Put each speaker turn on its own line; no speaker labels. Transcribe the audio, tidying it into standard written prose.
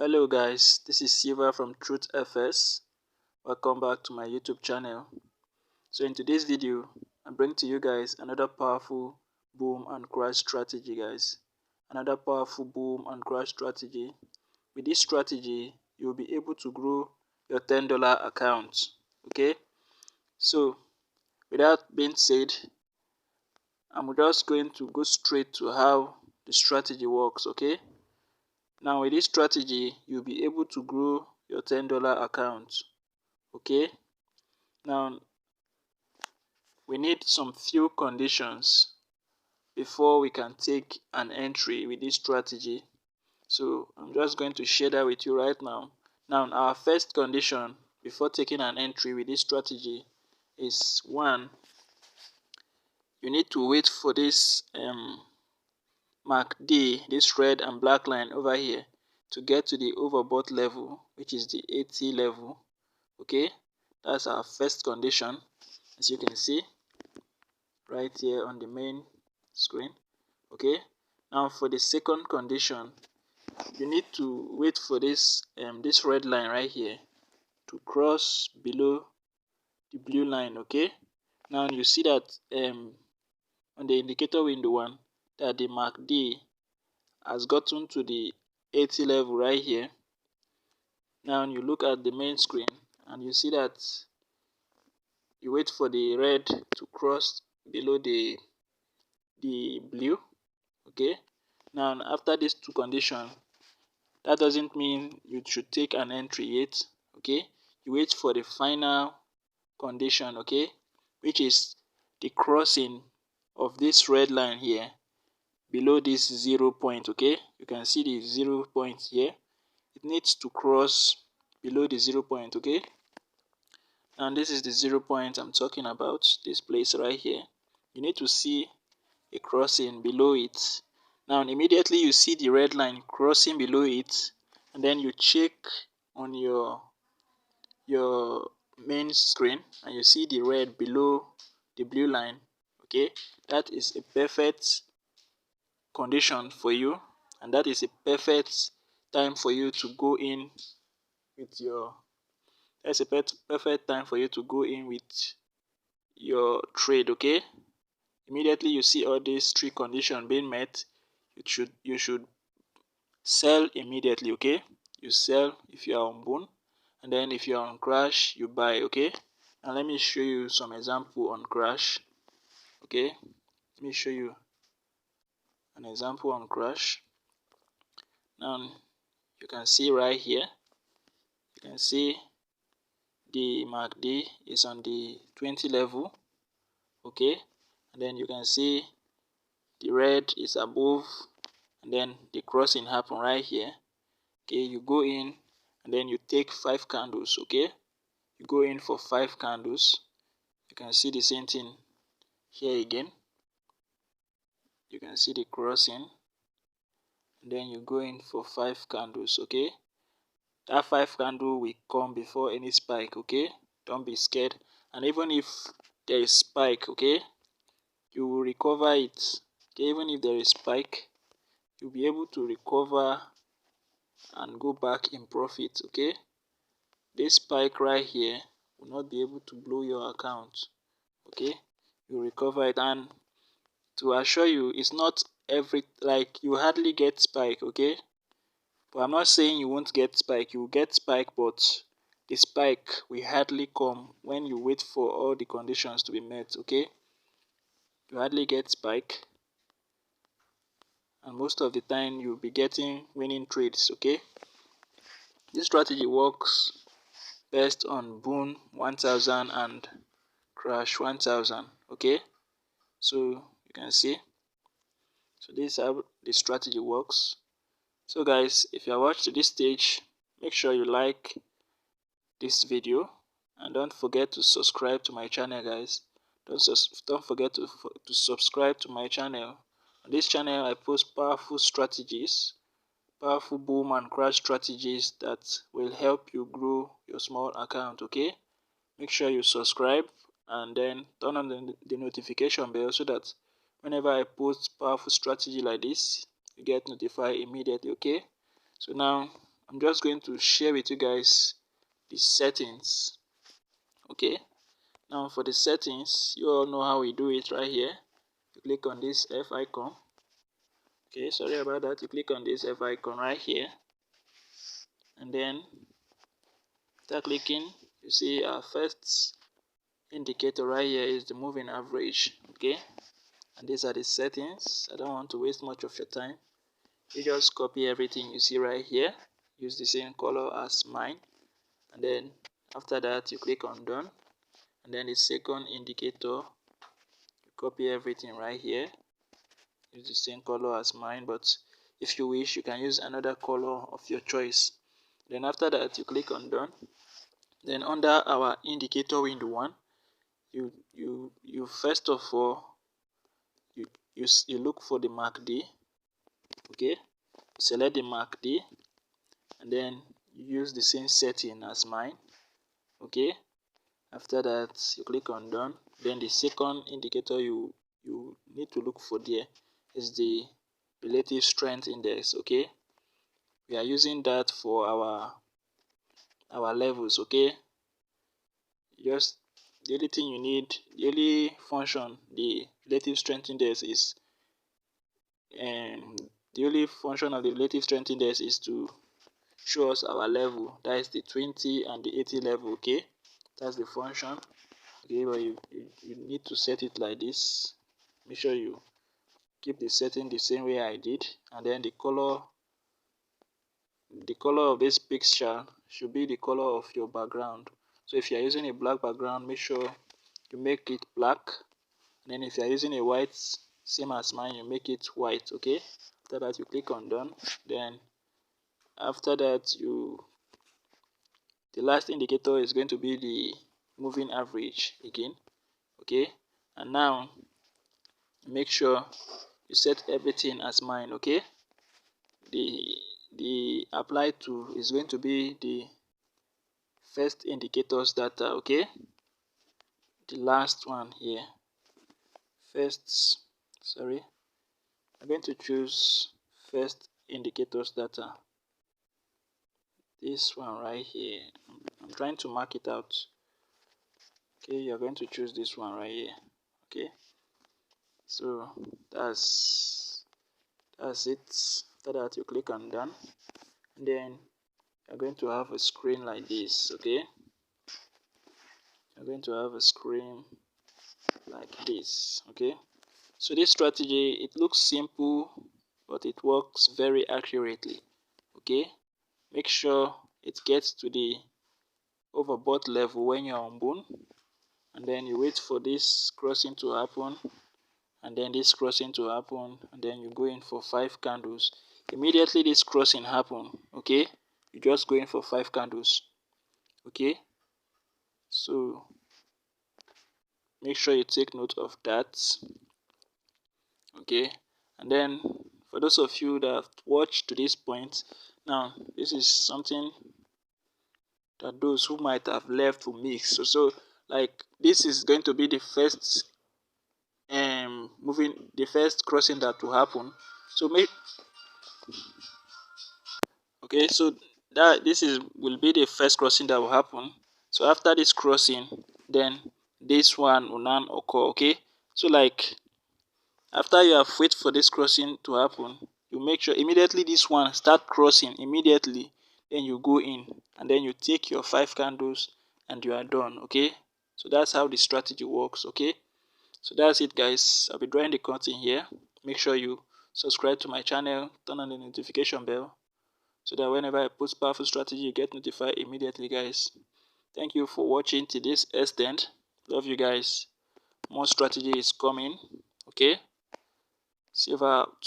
Hello guys, this is Silva from Truth FS. Welcome back to my YouTube channel. So in today's video, I bring to you guys another powerful boom and crash strategy, guys. Another powerful boom and crash strategy. With this strategy, you'll be able to grow your $10 account. Okay? So without being said, I'm just going to go straight to how the strategy works. Okay? Now with this strategy, you'll be able to grow your $10 account. Okay, now we need some few conditions before we can take an entry with this strategy. So I'm just going to share that with you right now. Now our first condition before taking an entry with this strategy is one, you need to wait for this mark D, this red and black line over here, to get to the overbought level, which is the 80 level. Okay, that's our first condition, as you can see right here on the main screen. Okay, now for the second condition, you need to wait for this this red line right here to cross below the blue line. Okay, now you see that on the indicator window one, that the mark D has gotten to the 80 level right here. Now you look at the main screen and you see that you wait for the red to cross below the blue. Okay, now after these two conditions, that doesn't mean you should take an entry yet. Okay, you wait for the final condition, okay, which is the crossing of this red line here below this 0 point. Okay, you can see the 0 point here. It needs to cross below the 0 point. Okay, and this is the 0 point I'm talking about, this place right here. You need to see a crossing below it. Now immediately you see the red line crossing below it, and then you check on your main screen and you see the red below the blue line. Okay, that is a perfect condition for you, and that is a perfect time for you to go in with your perfect time for you to go in with your trade. Okay, immediately you see all these three conditions being met, you should sell immediately. Okay, you sell if you are on boom, and then if you are on crash, you buy. Okay, now let me show you some example on crash. Okay, let me show you an example on crash. Now you can see right here, you can see the mark D is on the 20 level. Okay, and then you can see the red is above, and then the crossing happen right here. Okay, you go in and then you take 5 candles. Okay, you go in for 5 candles. You can see the same thing here again. You can see the crossing, and then you go in for 5 candles. Okay, that 5 candle will come before any spike. Okay, don't be scared, and even if there is spike, okay, you will recover it. Okay, even if there is spike, you'll be able to recover and go back in profit. Okay, this spike right here will not be able to blow your account. Okay, you recover it, and to assure you, it's not like you hardly get spike. Okay, but I'm not saying you won't get spike. You will get spike, but the spike will hardly come when you wait for all the conditions to be met. Okay, you hardly get spike, and most of the time you'll be getting winning trades. Okay, this strategy works best on boom 1000 and crash 1000. Okay, so you can see, so this is how the strategy works. So guys, if you are watched to this stage, make sure you like this video and don't forget to subscribe to my channel, guys. Don't forget to subscribe to my channel. On this channel I post powerful strategies, powerful boom and crash strategies that will help you grow your small account. Okay, make sure you subscribe and then turn on the notification bell so that whenever I post powerful strategy like this, you get notified immediately. Okay, so now I'm just going to share with you guys the settings. Okay, now for the settings, you all know how we do it right here. You click on this F icon. Okay, sorry about that. You click on this F icon right here, and then after clicking, you see our first indicator right here is the moving average. Okay, and these are the settings. I don't want to waste much of your time. You just copy everything you see right here, use the same color as mine, and then after that you click on done, and then the second indicator, you copy everything right here, use the same color as mine, but if you wish you can use another color of your choice. Then after that you click on done. Then under our indicator window 1, you first of all you look for the mark D. Okay, select the mark D, and then you use the same setting as mine. Okay, after that you click on done. Then the second indicator you need to look for there is the relative strength index. Okay, we are using that for our levels. Okay, just the only thing you need, the only function the relative strength index is, and the only function of the relative strength index is to show us our level, that is the 20 and the 80 level. Okay, that's the function. Okay, but you need to set it like this. Make sure you keep the setting the same way I did, and then the color of this picture should be the color of your background. So if you are using a black background, make sure you make it black, and then if you are using a white, same as mine, you make it white. Okay, after that you click on done. Then after that the last indicator is going to be the moving average again. Okay, and now make sure you set everything as mine. Okay, the apply to is going to be the first indicators data. Okay, the last one here, I'm going to choose first indicators data, this one right here. I'm trying to mark it out. Okay, you're going to choose this one right here. Okay, so that's it. After that you click on done, and then you're going to have a screen like this. Okay, you're going to have a screen like this. Okay, so this strategy, it looks simple, but it works very accurately. Okay, make sure it gets to the overbought level when you're on bone, and then you wait for this crossing to happen, and then this crossing to happen, and then you go in for 5 candles. Immediately this crossing happen, okay, you just go in for 5 candles. Okay, so make sure you take note of that. Okay, and then for those of you that have watched to this point, now this is something that those who might have left to mix. So like this is going to be the first the first crossing that will happen. So so that this will be the first crossing that will happen. So after this crossing, then this one will now occur. Okay, so like after you have wait for this crossing to happen, you make sure immediately this one start crossing immediately, then you go in, and then you take your 5 candles and you are done. Okay, so that's how the strategy works. Okay, so that's it guys. I'll be drawing the curtain here. Make sure you subscribe to my channel, turn on the notification bell, so that whenever I post powerful strategy, you get notified immediately guys. Thank you for watching to this extent. Love you guys. More strategy is coming. Okay, see you out.